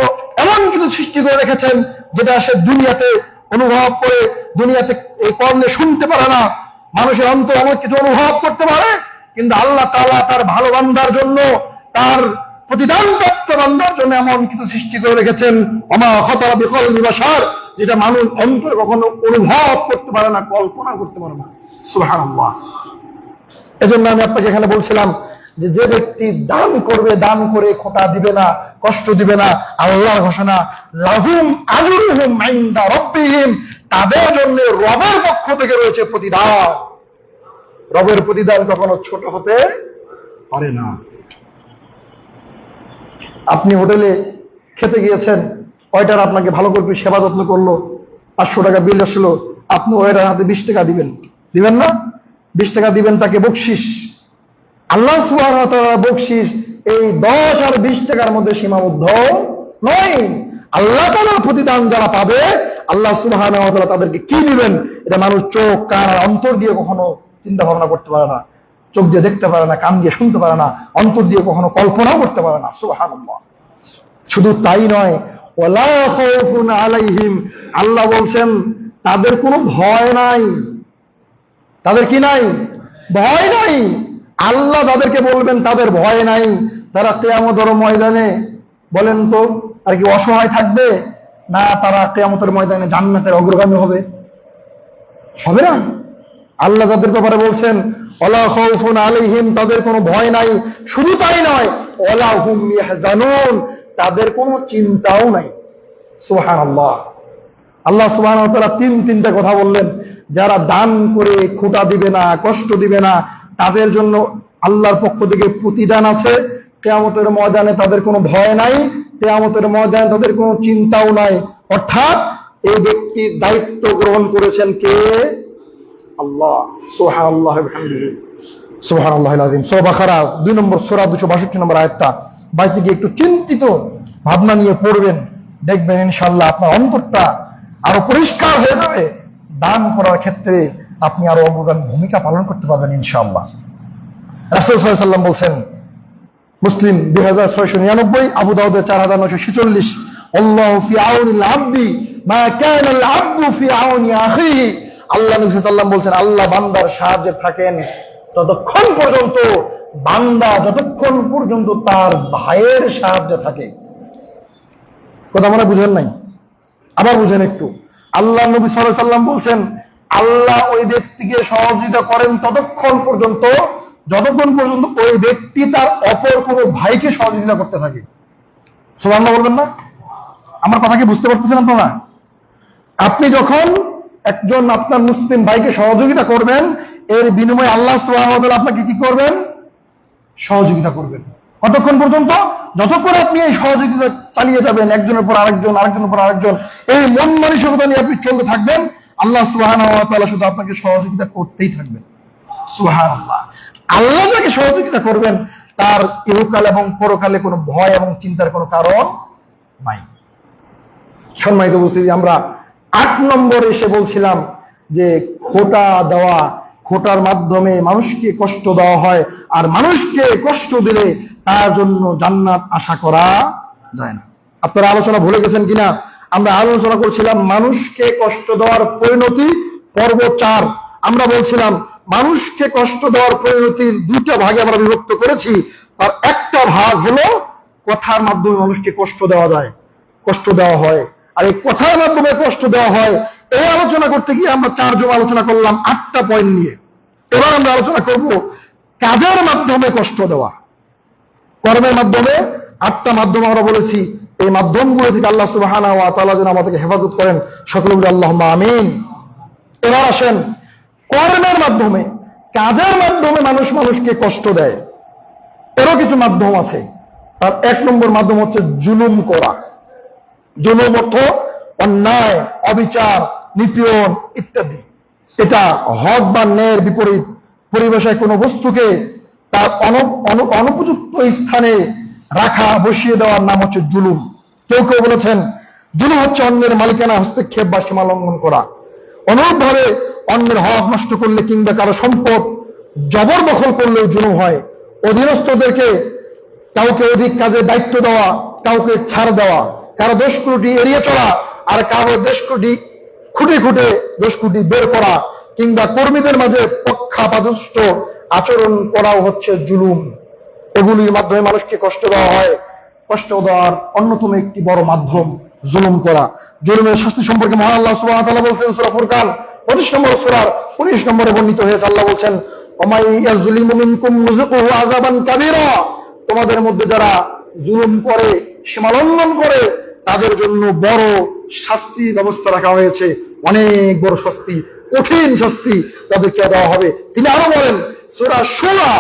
এমন কিছু সৃষ্টি করে রেখেছেন যেটা সে দুনিয়াতে অনুভব করে, দুনিয়াতে এই কর্ণে শুনতে পারে না। মানুষের অন্তর অনেক কিছু অনুভব করতে পারে, কিন্তু আল্লাহ তাআলা তার ভালো বান্দার জন্য, তার প্রতিদান প্রাপ্ত বান্দার জন্য এমন কিছু সৃষ্টি করে রেখেছেন, ওমা খাতারা বিকলবি বাশার, যেটা মানুষ অন্তর কখনো অনুভব করতে পারে না, কল্পনা করতে পারে না। সুবহানাল্লাহ। এজন্য আমি আপনাকে এখানে বলছিলাম যে যে ব্যক্তি দান করবে, দান করে খোটা দিবে না, কষ্ট দিবে না, আল্লাহর ঘোষণা লাহুম আজরুহুম ইনদা রাব্বিহিম, তাদের জন্য রবের পক্ষ থেকে রয়েছে প্রতিদান। রবের প্রতিদান কখনো ছোট হতে পারে না। আপনি হোটেলে খেতে গিয়েছেন, ওয়েটার আপনাকে ভালো করে সেবা যত্ন করলো, 500 টাকা বিল আসলো, আপনি ওয়েটার হাতে 20 টাকা দিবেন না? 20 টাকা দিবেন তাকে বকশিস। আল্লাহ সুবহানাহু ওয়া তাআলা বকশিস এই 10 আর 20 টাকার মধ্যে সীমাবদ্ধ নয়। আল্লাহ তাআলার প্রতিদান যারা পাবে, আল্লাহ সুবহানাহু ওয়া তাআলা তাদেরকে কি দিবেন, এটা মানুষ চোখ, কান আর অন্তর দিয়ে কখনো চিন্তা ভাবনা করতে পারে না। চোখ দিয়ে দেখতে পারে না, কান দিয়ে শুনতে পারে না, অন্তর দিয়ে কখনো কল্পনাও করতে পারে না। সুবহানাল্লাহ। শুধু তাই নয়, ওয়ালা খাউফুন আলাইহিম, আল্লাহ বলছেন তাদের কোনো ভয় নাই। তাদের কি নাই? ভয় নাই। আল্লাহ তাদেরকে বলবেন তাদের ভয় নাই। তারা কিয়ামতের ময়দানে বলেন তো আর কি অসহায় থাকবে, না তারা কিয়ামতের ময়দানে জান্নাতের অগ্রগামী হবে? হবে না। আল্লাহ তাদের ব্যাপারে বলছেন ওয়ালা খাউফুন আলাইহিম, তাদের কোনো ভয় নাই। শুধু তাই নয়, ওয়ালা হুম ইয়াহজানুন, তাদের কোনো চিন্তাও নাই। সুবহানাল্লাহ। আল্লাহ সুবহানাহু ওয়া তাআলা তিনটা কথা বললেন। যারা দান করে খোঁটা দিবে না, কষ্ট দিবে না, তাদের জন্য আল্লাহর পক্ষ থেকে প্রতিদান আছে। কিয়ামতের ময়দানে তাদের কোনো ভয় নাই, কিয়ামতের ময়দানে তাদের কোনো চিন্তাও নাই। অর্থাৎ এই ব্যক্তির দায়িত্ব গ্রহণ করেছেন কে? আল্লাহ। সুবহানাল্লাহ ওয়া বিহামদিহি সুবহানাল্লাহিল আযীম। সূরা বাকারা 2 নম্বর সূরা 262 নম্বর আয়াতটা বাইরে গিয়ে একটু চিন্তিত ভাবনা নিয়ে পড়বেন, দেখবেন ইনশাআল্লাহ আপনার অন্তরটা আরো পরিষ্কার হয়ে যাবে। দান করার ক্ষেত্রে আপনি আরো অগ্রগামী ভূমিকা পালন করতে পারবেন ইনশাআল্লাহ। রাসূল সাল্লাল্লাহু আলাইহি ওয়াসাল্লাম বলছেন, মুসলিম 2699, আবু দাউদে 4946, আল্লাহু ফি আউনিল আবদি মা কানাল আবদু ফি আউনি আখিহি। আল্লাহ নবী সাল্লাল্লাহু আলাইহি ওয়াসাল্লাম বলছেন, আল্লাহ বান্দার সাহায্যে থাকেন ততক্ষণ পর্যন্ত, বান্দা যতক্ষণ পর্যন্ত তার ভাইয়ের সাহায্যে থাকে। কথা মনে বুঝেন নাই? আবার বুঝেন একটু। আল্লাহ নবী সাল্লাল্লাহু আলাইহি ওয়াসাল্লাম বলছেন, আল্লাহ ওই ব্যক্তিকে সহযোগিতা করেন ততক্ষণ পর্যন্ত যতক্ষণ পর্যন্ত ওই ব্যক্তি তার অপর কোনো ভাইকে সহযোগিতা করতে থাকে। সুবহানাল্লাহ বলবেন না? আমার কথা কি বুঝতে পারতেছেন আপনারা? আপনি যখন একজন আপনার মুসলিম ভাইকে সহযোগিতা করবেন, এর বিনিময়ে আল্লাহ সুবহানাহু ওয়া তাআলা আপনাকে কি করবেন? সহযোগিতা করবেন। কতক্ষণ পর্যন্ত? যতক্ষণ আপনি এই সহযোগিতা চালিয়ে যাবেন, একজনের পর আরেকজন, আরেকজনের পর আরেকজন, এই মন মানসিকতা নিয়ে আপনি চলতে থাকবেন, আল্লাহ সুবহানাহু ওয়া তাআলা শুধু আপনাকে সহযোগিতা করতেই থাকবেন। সুবহানাল্লাহ। আল্লাহ যাকে সহযোগিতা করবেন তার ইহকাল এবং পরকালে কোনো ভয় এবং চিন্তার কোনো কারণ নাই। সম্মানিত উপস্থিতি, আমরা 8 নম্বরে এসে বলছিলাম যে খোটা দেওয়া, খোটার মাধ্যমে মানুষকে কষ্ট দেওয়া হয়, আর মানুষকে কষ্ট দিলে তার জন্য জান্নাত আশা করা যায় না। আপনারা আলোচনা ভুলে গেছেন কিনা? আমরা আলোচনা করছিলাম মানুষকে কষ্ট দেওয়ার পরিণতি, পর্ব 4। আমরা বলছিলাম মানুষকে কষ্ট দেওয়ার পরিণতির 2টা ভাগে আমরা বিভক্ত করেছি। তার একটা ভাগ হলো কথার মাধ্যমে মানুষকে কষ্ট দেওয়া যায়, কষ্ট দেওয়া হয়, আর এই কথার মাধ্যমে কষ্ট দেওয়া হয়। এই আলোচনা করতে গিয়ে আমরা 4 জন আলোচনা করলাম 8টা পয়েন্ট নিয়ে। এবার আমরা আলোচনা করব কাজের মাধ্যমে কষ্ট দেওয়া, কর্মের মাধ্যমে। 8টা মাধ্যম আমরা বলেছি। এই মাধ্যমগুলো থেকে আল্লাহ সুবহানাহু ওয়া তাআলা যেন আমাদেরকে হেফাজত করেন, সকলে বলি আল্লাহুম্মা আমিন। এবার আসেন কর্মের মাধ্যমে, কাজের মাধ্যমে মানুষ মানুষকে কষ্ট দেয়, এরও কিছু মাধ্যম আছে। তার 1 নম্বর মাধ্যম হচ্ছে জুলুম করা। জুলুম অর্থ অন্যায়, অবিচার, নিপীড়ন ইত্যাদি। এটা হক বা ন্যায়ের বিপরীত। পরিবেশে কোনো বস্তুকে তার অনুপযুক্ত স্থানে রাখা, বসিয়ে দেওয়ার নাম হচ্ছে জুলুম। কেউ কেউ বলেছেন জুলুম হচ্ছে অন্যের মালিকানা হস্তক্ষেপ বা সীমা লঙ্ঘন করা। অনুরূপভাবে অন্যের হক নষ্ট করলে কিংবা কারো সম্পদ জবরদখল করলেও জুলুম হয়। অধীনস্থদেরকে কাউকে অধিক কাজে দায়িত্ব দেওয়া, কাউকে ছাড় দেওয়া, কারো দোষত্রুটি এড়িয়ে চলা, আর কারো দোষত্রুটি খুঁটে খুঁটে দোষত্রুটি বের করা, কিংবা কর্মীদের মাঝে পক্ষাপাতদুষ্ট আচরণ করাও হচ্ছে জুলুম। এগুলির মাধ্যমে মানুষকে কষ্ট দেওয়া হয়। কষ্ট দেওয়ার অন্যতম একটি বড় মাধ্যম জুলুম করা। জুলুমের শাস্তি সম্পর্কে মহান আল্লাহ সুবহানাহু ওয়া তাআলা বলছেন সূরা ফুরকান 25 নম্বর সূরার 19 নম্বরে বর্ণিত হয়েছে। আল্লাহ বলছেন, ওমাই ইয়াজলিমু মিনকুম নুযিকুহু আযাবান কাবীরা। তোমাদের মধ্যে যারা জুলুম করে, সীমা লঙ্ঘন করে, তাদের জন্য বড় শাস্তি ব্যবস্থা রাখা হয়েছে। অনেক বড় শাস্তি, কঠিন শাস্তি তাদেরকে দেওয়া হবে। তিনি আরো বলেন সূরা শূরা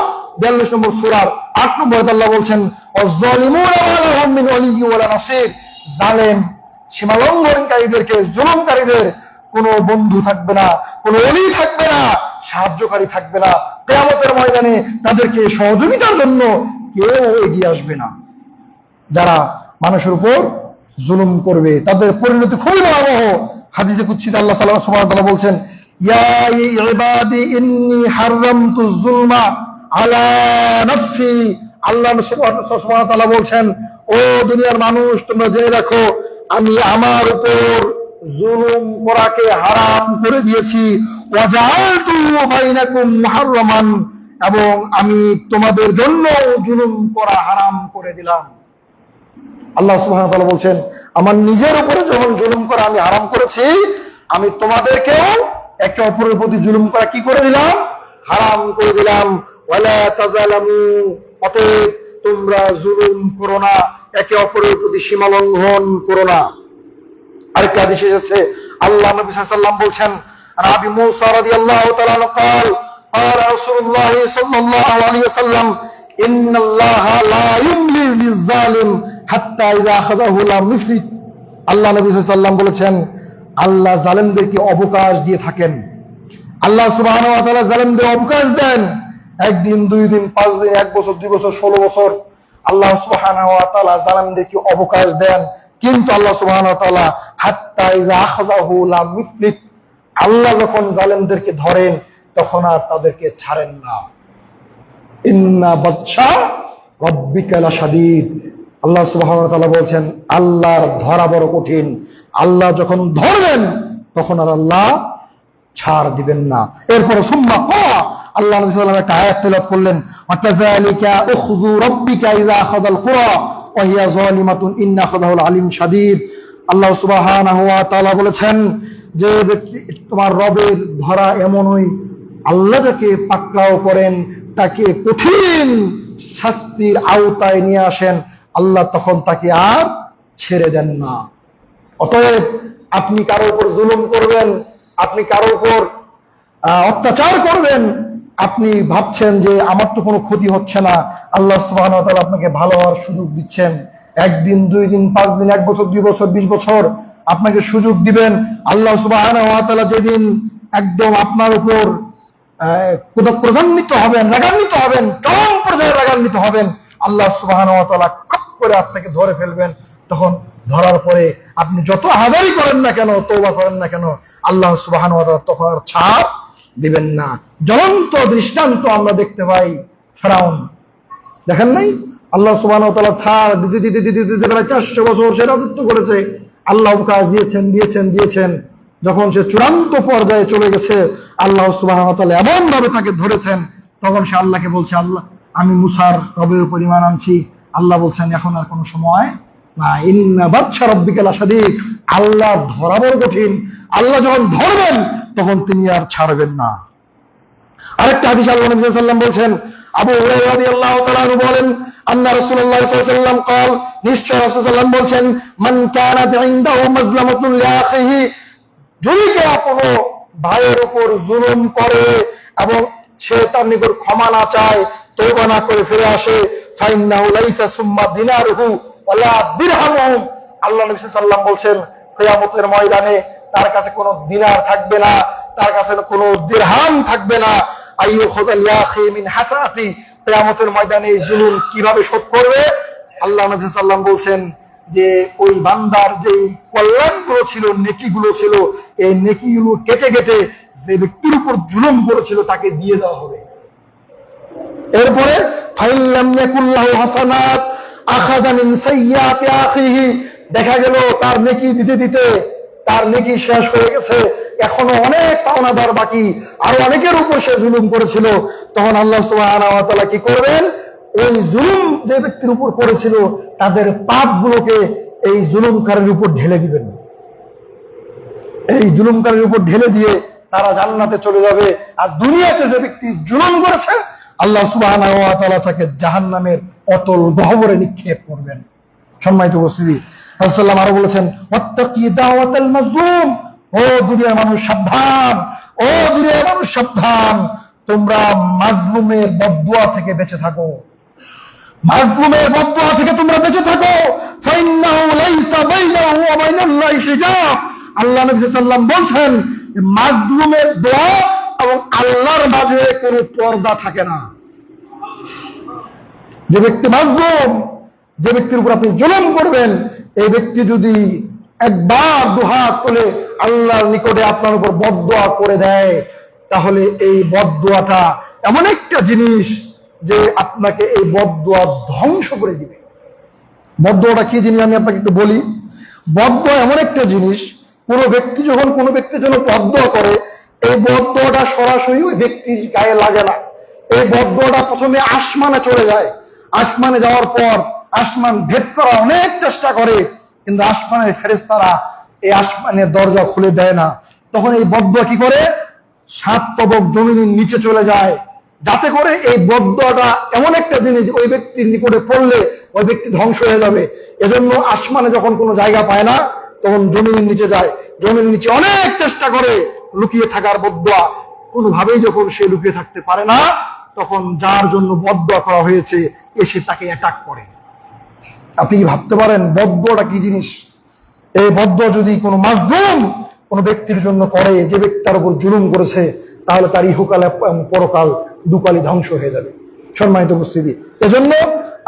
42 নম্বর সূরার 8 নম্বর আয়াতে আল্লাহ বলছেন, ওয়াজ-যালিমুনা মা লাহুম মিন ওয়ালিয়্যিন ওয়ালা নাসীর। জালেম, সীমা লঙ্ঘনকারীদেরকে, জুলুমকারীদের কোনো বন্ধু থাকবে না, কোনো ওলি থাকবে না, সাহায্যকারী থাকবে না। কিয়ামতের ময়দানে তাদেরকে সহযোগিতার জন্য কেউ এগিয়ে আসবে না। যারা মানুষের উপর জুলুম করবে তাদের পরিণতি খুবই ভয়াবহ। হাদিসে কুদসিতে আল্লাহ সুবহানাহু ওয়া তাআলা বলছেন, ইয়া ইবাদি ইন্নী হারামতু যুলমা আলা নাফসি। আল্লাহ সুবহানাহু ওয়া তাআলা বলছেন, ও দুনিয়ার মানুষ, তোমরা জেনে রাখো আমি আমার উপর জুলুম করাকে হারাম করে দিয়েছি। ওয়া জাআলতু বাইনাকুম মুহাররামান, এবং আমি তোমাদের জন্য জুলুম করা হারাম করে দিলাম। আল্লাহ সুবহানাহু ওয়া তাআলা বলছেন, আমার নিজের উপরে যখন জুলুম করা আমি হারাম করেছি, আমি তোমাদেরকেও একে অপরের প্রতি জুলুম করা কি করে দিলাম? হারাম করে দিলাম। ওয়ালা তাযালামু, অতএব তোমরা জুলুম করো না, একে অপরের প্রতি সীমা লঙ্ঘন করো না। আরেকটা হাদিসে এসেছে, আল্লাহ নবী সাল্লাল্লাহু আলাইহি ওয়াসাল্লাম বলছেন, আবি মুসা রাদিয়াল্লাহু তাআলা قال قال رسول الله صلى الله عليه وسلم ان الله لا يملي للظالم حتى اذا اخذه لم يفلت। আল্লাহ নবী সাল্লাল্লাহু আলাইহি ওয়াসাল্লাম বলেছেন, আল্লাহ জালেমদেরকে অবকাশ দিয়ে থাকেন। আল্লাহ সুবহানাহু ওয়া তাআলা জালেমদের অবকাশ দেন, একদিন, 2 দিন, 5 দিন, 1 বছর, 2 বছর, 16 বছর। আল্লাহ সুবহানাহু ওয়া তাআলা জালেমদেরকে অবকাশ দেন, কিন্তু আল্লাহ সুবহানাহু ওয়া তাআলা হাত্তা ইযা আখাযাহু লাম ইফলিত, আল্লাহ যখন জালেমদেরকে ধরেন তখন আর তাদেরকে ছাড়েন না। ইন্না বাতশা রাব্বিকা লাশাদীদ। আল্লাহ সুবহানাহু ওয়া তাআলা বলছেন, আল্লাহর ধরা বড় কঠিন। আল্লাহ যখন ধরবেন তখন আর আল্লাহ ছাড় দিবেন না। এরপরে সুম্মা ক্বা, আল্লাহ নবী সাল্লাল্লাহু আলাইহি ওয়াসাল্লাম একটা আয়াত তেলাওয়াত করলেন, ওয়া কাযালিকা উখযু রাব্বিকা ইযা আখাযাল কুরা ওয়া হিয়া যালিমাতুন ইন্না আখাযাহু আলিম শাদীদ। আল্লাহ সুবহানাহু ওয়া তাআলা বলেছেন যে তোমার রবের ধরা এমনই, আল্লাহ যাকে পাকড়াও করেন তাকে কঠিন শাস্তির আওতায় নিয়ে আসেন, আল্লাহ তখন তাকে আর ছেড়ে দেন না। অতএব আপনি কারো উপর জুলুম করবেন, আপনি কারো উপর অত্যাচার করবেন, আপনি ভাবছেন যে আমার তো কোনো ক্ষতি হচ্ছে না, আল্লাহ সুবহানাহু ওয়া তাআলা আপনাকে ভালো হওয়ার সুযোগ দিচ্ছেন। 1 দিন, 2 দিন, 5 দিন, 1 বছর, 2 বছর, 20 বছর আপনাকে সুযোগ দিবেন। আল্লাহ সুবহানাহু ওয়া তাআলা যেদিন একদম আপনার উপর ক্রোধান্বিত হবেন, রাগান্বিত হবেন, চরম পর্যায়ে রাগান্বিত হবেন, আল্লাহ সুবহানাহু ওয়া তাআলা খপ করে আপনাকে ধরে ফেলবেন। তখন ধরার পরে আপনি যত হাজারি করেন না কেন, তওবা করেন না কেন, আল্লাহ সুবহানাহু ওয়া তাআলা তখন আর ছাড় দিবেন না। জ্বলন্ত দৃষ্টান্ত আমরা দেখতে পাই, ফেরাউন দেখেন নাই? আল্লাহ সুবহানাহু ওয়া তাআলা ছাড় দিতে দিতে দিতে দিতে প্রায় 400 বছর সে রাজত্ব করেছে। আল্লাহ অবকাশ দিয়েছেন দিয়েছেন দিয়েছেন। যখন সে চূড়ান্ত পর্যায়ে চলে গেছে, আল্লাহ সুবহানাহু ওয়া তাআলা এমন ভাবে তাকে ধরেছেন, তখন সে আল্লাহকে বলছে, আল্লাহ আমি মুসার রবের উপর ঈমান আনছি। আল্লাহ বলছেন, এখন আর কোনো সময় না, ইন্না বাতশা রাব্বিকা লাশাদীদ। আল্লাহ ধরা বড় কঠিন, আল্লাহ যখন ধরবেন তখন তিনি আর ছাড়বেন না। আরেকটা হাদিস আল্লাহ নবী সাল্লাল্লাহু আলাইহি ওয়াসাল্লাম বলছেন, আবু হুরায়রা রাদিয়াল্লাহু তাআলা আনহু বলেন, আন্না রাসূলুল্লাহ সাল্লাল্লাহু আলাইহি ওয়াসাল্লাম قال, নিশ্চয় রাসূল সাল্লাল্লাহু আলাইহি ওয়াসাল্লাম বলছেন, মান কানাত ইনদাহু মাজলামাতুন লিআখিহি, যদি কেউ কোনো ভাইয়ের উপর জুলুম করে এবং সে তার নিকট ক্ষমা না চায়, তওবা না করে ফিরে আসে, ফাইন্নাহু লাইসা সুম্মা দিনারুহু ওয়ালা দিরহামুহু, আল্লাহ নবী সাল্লাল্লাহু আলাইহি ওয়াসাল্লাম বলছেন, কিয়ামতের ময়দানে তার কাছে কোনো দিনার থাকবে না, তার কাছে কোনো দিরহাম থাকবে না। আইয়ুখাযাল ইয়াখি মিন হাসানাতি, কিয়ামতের ময়দানে এই জুলুম কিভাবে শোধ করবে? আল্লাহ নবী সাল্লাল্লাহু আলাইহি ওয়াসাল্লাম বলছেন যে ওই বান্দার যেই কল্যাণগুলো ছিল, নেকিগুলো ছিল, এই নেকিগুলো কেটে কেটে যে ব্যক্তির উপর জুলুম করেছিল তাকে দিয়ে দেওয়া হবে। এরপরে ফাইল্লাম ইয়াকুল্লাহু হাসানাত আখাযা মিন সাইয়্যাতি আখিহি, দেখা গেল তার নেকি দিতে দিতে তার নেকি শেষ হয়ে গেছে, এখনো অনেক পাওনাদার বাকি, আরো অনেকের উপর সে জুলুম করেছিল। তখন আল্লাহ সুবহানাহু ওয়া তাআলা কি করবেন? ওই জুলুম যে ব্যক্তির উপর করেছিল তাদের পাপগুলোকে এই জুলুমকারীর উপর ঢেলে দিবেন। এই জুলুমকারীর উপর ঢেলে দিয়ে তারা জান্নাতে চলে যাবে। আর দুনিয়াতে যে ব্যক্তি জুলুম করেছে, আল্লাহ সুবহানাহু ওয়া তাআলা তাকে জাহান্নামের অতল গহ্বরে নিক্ষেপ করবেন। সম্মানিত উপস্থিতি, রাসূলুল্লাহ সাল্লাল্লাহু আলাইহি ওয়াসাল্লাম আরো বলেছেন, ওয়াত্তাকি দাওয়াতাল মাজলুম, ও দুনিয়ার মানুষ সাবধান, ও দুনিয়ার মানুষ সাবধান, তোমরা মাজলুমের বদদুয়া থেকে বেঁচে থাকো, মাজলুমের বদদুয়া থেকে তোমরা বেঁচে থাকো। ফাইন্নাহু লাইসা বাইনাহু ওয়া বাইনাল্লাহি হিজাব, আল্লাহ নবী সাল্লাল্লাহু আলাইহি ওয়াসাল্লাম বলছেন, মাজলুমের দোয়া এবং আল্লাহর মাঝে কোনো পর্দা থাকে না। যে ব্যক্তি মাজলুম, যে ব্যক্তির উপর আপনি জুলুম করবেন, এই ব্যক্তি যদি একবার দুহাত তুলে আল্লাহর নিকটে আপনার উপর বদদোয়া করে দেয়, তাহলে এই বদদোয়াটা এমন একটা জিনিস যে আপনাকে এই বদদোয়া ধ্বংস করে দিবে। বদদোয়াটা কি জিনিস আমি আপনাকে একটু বলি। বদদোয়া এমন একটা জিনিস, কোনো ব্যক্তি যখন কোনো ব্যক্তির জন্য বদদোয়া করে, এই বদদোয়াটা সরাসরি ওই ব্যক্তির গায়ে লাগে না। এই বদদোয়াটা প্রথমে আসমানে চলে যায়। আসমানে যাওয়ার পর আসমান ভেদ করা অনেক চেষ্টা করে, কিন্তু আসমানের ফেরেশতারা এই আসমানের দরজা খুলে দেয় না। তখন এই বদদোয়া কি করে, 7 তবক জমিনের নিচে চলে যায়, যাতে করে এই বদদোয়াটা এমন একটা জিনিস ওই ব্যক্তির নিকটে পড়লে ওই ব্যক্তি ধ্বংস হয়ে যাবে। এজন্য আসমানে যখন কোনো জায়গা পায় না, তখন জমিনের নিচে যায়। জমিনের নিচে অনেক চেষ্টা করে লুকিয়ে থাকার বদদোয়া, কোনোভাবেই যখন সে লুকিয়ে থাকতে পারে না, তখন যার জন্য বদদোয়া করা হয়েছে এসে তাকে অ্যাটাক করে। আপনি কি ভাবতে পারেন বদদোয়াটা কি জিনিস? এই বদদোয়া যদি কোনো মাজলুম কোনো ব্যক্তির জন্য করে, যে ব্যক্তি তার উপর জুলুম করেছে, তাহলে তার ইহকাল পরকাল দুকালই ধ্বংস হয়ে যাবে। সম্মানিত উপস্থিতি, এজন্য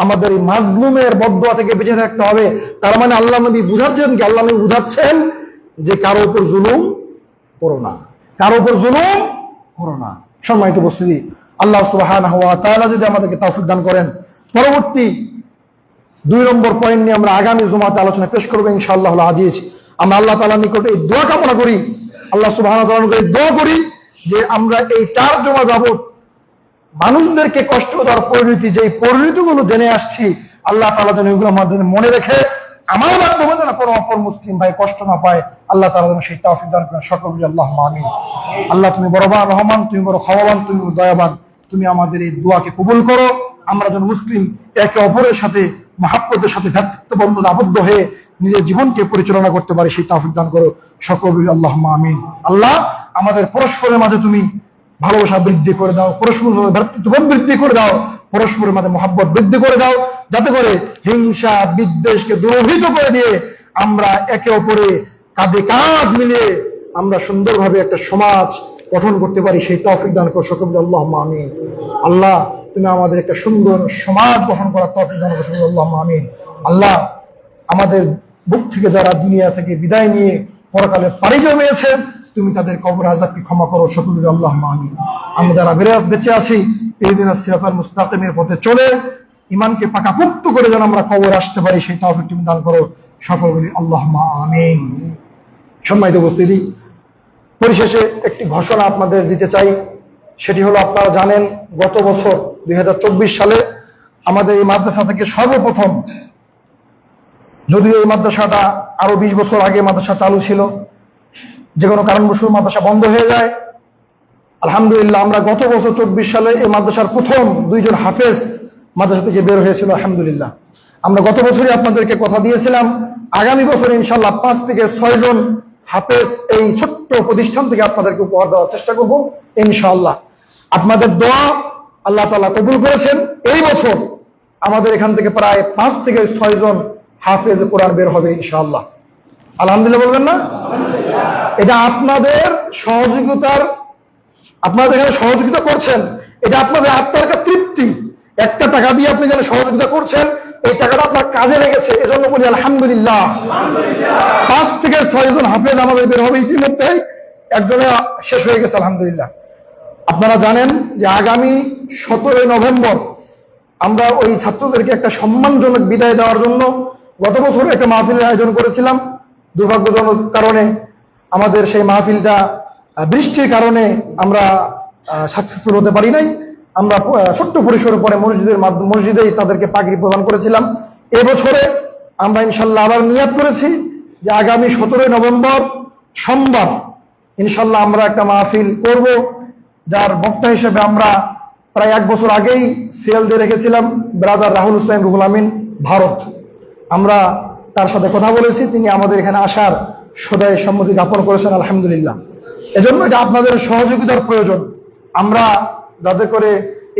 আমাদের এই মাজলুমের বদদোয়া থেকে বেঁচে থাকতে হবে। তার মানে আল্লাহ নবী বুঝাচ্ছেন কি? আল্লাহ নবী বুঝাচ্ছেন যে কারো উপর জুলুম করো না, কারো উপর জুলুম করো না। সম্মানিত উপস্থিতি, আল্লাহ সুবহানাহু ওয়া তাআলা যদি আমাদেরকে তৌফিক দান করেন, পরবর্তী 2 নম্বর পয়েন্ট নিয়ে আমরা আগামী জুমাতে আলোচনা পেশ করবো ইনশাআল্লাহ আজিজ। আমরা আল্লাহ তাআলার নিকটে এই দোয়া কামনা করি, আল্লাহ সুবহানাহু ওয়া তাআলার নিকটে দোয়া করি যে আমরা এই 4 জুমা যাবত মানুষদেরকে কষ্ট দেওয়ার পরিণতি, যে পরিণতিগুলো জেনে আসছি, আল্লাহ তাআলা যেন এগুলো আমাদের মনে রেখে আমার মাধ্যমে যেন কোনো অপর মুসলিম ভাই কষ্ট না পায়, আল্লাহ তাআলা যেন সেই তৌফিক দান করেন। সকল বলি আল্লাহুম্মা আমিন। আল্লাহ তুমি বড়বান রহমান, তুমি বড় ক্ষমাবান, তুমি বড় দয়াবান। তুমি আমাদের এই দোয়াকে কবুল করো। আমরা যেন মুসলিম একে অপরের সাথে মহাব্বতের সাথে ভ্রাতৃত্ব বন্ধনে আবদ্ধ হয়ে নিজের জীবনকে পরিচালনা করতে পারি, সেই তৌফিক দান করো। সকল বলি আল্লাহুম্মা আমিন। আল্লাহ আমাদের পরস্পরের মাঝে তুমি ভালোবাসা বৃদ্ধি করে দাও, পরস্পরের মাঝে ভ্রাতৃত্ববোধ বৃদ্ধি করে দাও, পরস্পরের মাঝে মহাব্বত বৃদ্ধি করে দাও, যাতে করে হিংসা বিদ্বেষকে দূরীভূত করে দিয়ে আমরা একে অপরে কাঁধে কাঁধ মিলিয়ে আমরা সুন্দরভাবে একটা সমাজ গঠন করতে পারি, সেই তৌফিক দান করো। সকল বলি আল্লাহুম্মা আমিন। আল্লাহ তুমি আমাদের একটা সুন্দর সমাজ গঠন করার তৌফিক দান করো। সকল বলি আল্লাহুম্মা আমিন। আল্লাহ আমাদের বুক থেকে যারা দুনিয়া থেকে বিদায় নিয়ে পরকালে পাড়ি জমিয়েছেন, তুমি তাদের কবর আযাবকে ক্ষমা করো। সকল বলি আল্লাহুম্মা আমিন। আমরা যারা বেঁচে আছি, এই দিন সিরাতাল মুস্তাকিমের পথে চলে ইমানকে পাকাপোক্ত করে যেন আমরা কবর আসতে পারি, সেই তৌফিক তুমি দান করো। সকল বলি আল্লাহুম্মা আমিন। সম্মানিত উপস্থিতি, পরিশেষে একটি ঘোষণা আপনাদের দিতে চাই। সেটি হলো, আপনারা জানেন গত বছর 2024 সালে আমাদের এই মাদ্রাসা থেকে সর্বপ্রথম, যদিও এই মাদ্রাসাটা আরো 20 বছর আগে মাদ্রাসা চালু ছিল, যে কোনো কারণবশত মাদ্রাসা বন্ধ হয়ে যায়, আলহামদুলিল্লাহ আমরা গত বছর 24 সালে এই মাদ্রাসার প্রথম 2 জন হাফেজ মাদ্রাসা থেকে বের হয়েছিল। আলহামদুলিল্লাহ আমরা গত বছরই আপনাদেরকে কথা দিয়েছিলাম, আগামী বছর ইনশাআল্লাহ 5 থেকে 6 জন হাফেজ এই ছোট্ট প্রতিষ্ঠান থেকে আপনাদেরকে উপহার দেওয়ার চেষ্টা করব ইনশাআল্লাহ। আপনাদের দোয়া আল্লাহ তাআলা কবুল করেছেন। এই বছর আমাদের এখান থেকে প্রায় 5 থেকে 6 জন হাফেজ কোরআন বের হবে ইনশাআল্লাহ। আলহামদুলিল্লাহ বলবেন না? এটা আপনাদের সহযোগিতার, আপনারা এখানে সহযোগিতা করছেন, এটা আপনাদের আত্মার একটা তৃপ্তি। একটা টাকা দিয়ে আপনি যেন সহযোগিতা করছেন, এই টাকাটা আপনার কাজে লেগেছে, এজন্য বলি আলহামদুলিল্লাহ। 5 থেকে 6 জন হাফেজ আমাদের বের হবে, ইতিমধ্যে একজনে শেষ হয়ে গেছে আলহামদুলিল্লাহ। আপনারা জানেন যে আগামী 17 নভেম্বর আমরা ওই ছাত্রদেরকে একটা সম্মানজনক বিদায় দেওয়ার জন্য গত বছর একটা মাহফিলের আয়োজন করেছিলাম। দুর্ভাগ্যজনক কারণে আমাদের সেই মাহফিলটা বৃষ্টির কারণে আমরা সাকসেসফুল হতে পারি নাই। আমরা ছোট্ট পরিসরে পরে মসজিদেই তাদেরকে পাগড়ি প্রদান করেছিলাম। এবছরে আমরা ইনশাল্লাহ আবার নিয়াত করেছি যে আগামী 17 নভেম্বর সোমবার ইনশাল্লাহ আমরা একটা মাহফিল করব, যার বক্তা হিসেবে আমরা প্রায় 1 বছর আগেই সিরিয়াল দিয়ে রেখেছিলাম ব্রাদার রাহুল হোসেন রুহুল আমিন ভারত। আমরা তার সাথে কথা বলেছি, তিনি আমাদের এখানে আসার সদয় সম্মতি জ্ঞাপন করেছেন আলহামদুলিল্লাহ। এজন্য এটা আপনাদের সহযোগিতার প্রয়োজন। আমরা যাতে করে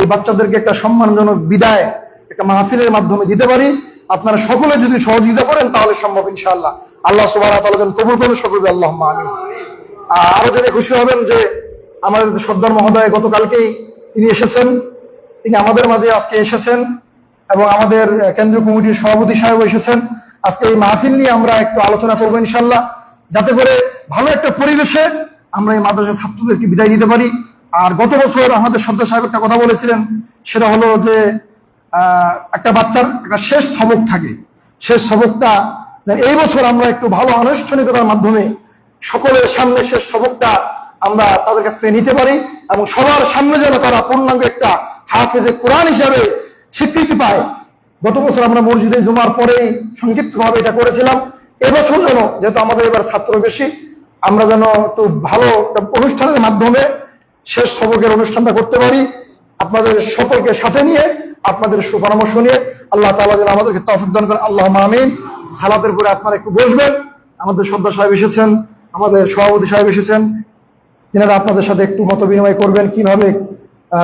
এই বাচ্চাদেরকে একটা সম্মানজনক বিদায় একটা মাহফিলের মাধ্যমে দিতে পারি, আপনারা সকলে যদি সহযোগিতা করেন তাহলে সম্ভব ইনশাআল্লাহ। আল্লাহ সুবহানাহু ওয়া তাআলা যেন কবুল করেন। সকলে আল্লাহুম্মা আমিন। আরো জেনে খুশি হবেন যে আমাদের সর্দার মহোদয় গতকালকেই তিনি এসেছেন, তিনি আমাদের মাঝে আজকে এসেছেন এবং আমাদের কেন্দ্রীয় কমিটির সভাপতি সাহেব এসেছেন। আজকে এই মাহফিল নিয়ে আমরা একটু আলোচনা করবো ইনশাল্লাহ, যাতে করে ভালো একটা পরিবেশে আমরা এই মাদ্রাসার ছাত্রদেরকে বিদায় দিতে পারি। আর গত বছর আমাদের সর্দার সাহেব একটা কথা বলেছিলেন, সেটা হলো যে একটা বাচ্চার একটা শেষ সবক থাকে, শেষ সবকটা এই বছর আমরা একটু ভালো আনুষ্ঠানিকতার মাধ্যমে সকলের সামনে শেষ সবকটা আমরা তাদের কাছ থেকে নিতে পারি এবং সবার সামনে যেন তারা পূর্ণাঙ্গ একটা হাফেজে কোরআন হিসাবে স্বীকৃতি পায়। গত বছর আমরা মসজিদে জুমার পরেই সংক্ষিপ্তভাবে এটা করেছিলাম। এবছর যেন, যেহেতু আমাদের এবার ছাত্র বেশি, আমরা যেন একটু ভালো অনুষ্ঠানের মাধ্যমে শেষ সবকের অনুষ্ঠানটা করতে পারি, আপনাদের সকলকে সাথে নিয়ে, আপনাদের সুপরামর্শ নিয়ে। আল্লাহ তাআলা যেন আমাদেরকে তৌফিক দান করেন, আল্লাহুম্মা আমিন। সালাতের পরে আপনারা একটু বসবেন, আমাদের সর্দার সাহেব এসেছেন, আমাদের সভাপতি সাহেব এসেছেন, যেনারা আপনাদের সাথে একটু মত বিনিময় করবেন কিভাবে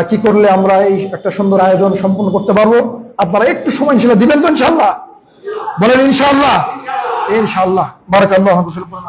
কি করলে আমরা এই একটা সুন্দর আয়োজন সম্পন্ন করতে পারবো। আপনারা একটু সময় ইনশাআল্লাহ দিবেন তো? ইনশাআল্লাহ বলেন ইনশাআল্লাহ। ইনশাআল্লাহ। বারাকাল্লাহু ফিকুম।